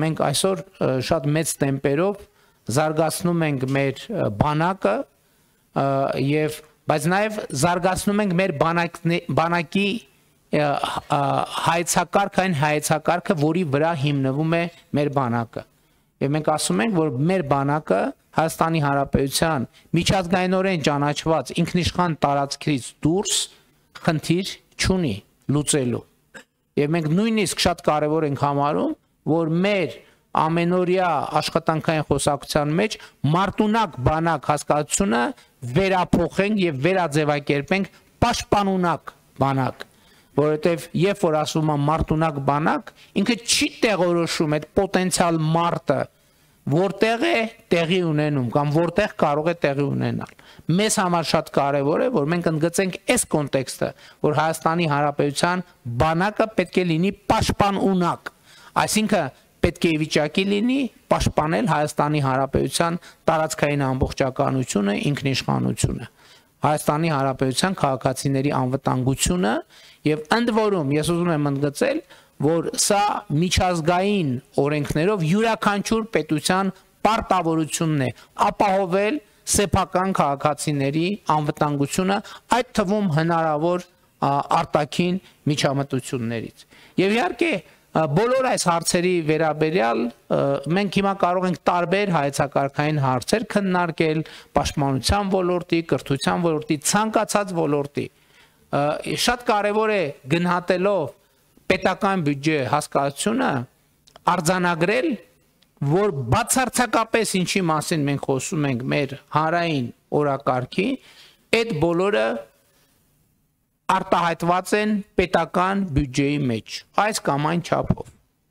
Մենք այսօր շատ մեծ տեմպերով զարգացնում ենք մեր բանակը եւ բայց նաեւ զարգացնում ենք մեր բանակի հայեցակարգը, որի վրա հիմնվում է մեր բանակը։ Եվ մենք ասում ենք, որ մեր բանակը Հայաստանի Հանրապետության միջազգայինորեն ճանաչված ինքնիշխան տարածքից դուրս խնդիր չունի լուծելու։ Եվ մենք նույնիսկ շատ կարևոր ենք համարում, որ մեր ամենօրյա աշխատանքային խոսակցության մեջ մարտունակ բանակ հասկացությունը վերափոխենք եւ վերաձևակերպենք պաշտպանունակ բանակ, որովհետեւ երբ որ ասում եմ մարտունակ բանակ, ինքը չի տեղորոշում այդ պոտենցիալ մարտը որտեղ է տեղի ունենում կամ որտեղ կարող է տեղի ունենալ։ Մեզ համար շատ կարևոր է, որ մենք ընդգծենք այս կոնտեքստը, որ Հայաստանի Հանրապետության բանակը պետք է լինի պաշտպանունակ, այսինքն պետք է վիճակի լինի պաշտպանել Հայաստանի Հանրապետության տարածքային ամբողջականությունը, ինքնիշխանությունը, Հայաստանի Հանրապետության քաղաքացիների անվտանգությունը եւ ընդ որում ես ուզում եմ ընդգծել, որ սա միջազգային օրենքներով յուրաքանչյուր պետության պարտավորությունն է ապահովել սեփական քաղաքացիների անվտանգությունը, այդ թվում հնարավոր արտաքին միջամտություններից։ Եվ իհարկե բոլոր այս հարցերի վերաբերյալ մենք հիմա կարող ենք տարբեր հայեցակարգային հարցեր քննարկել պաշտպանության ոլորտի, կրթության ոլորտի, ցանկացած ոլորտի։ Շատ կարևոր է գնահատելով պետական բյուջե հասկացությունը արձանագրել, որ բացարձակապես ինչի մասին մենք խոսում ենք մեր հանրային օրակարգի, այդ բոլորը արտահայտված են պետական բյուջեի մեջ, այս կամ այն չափով։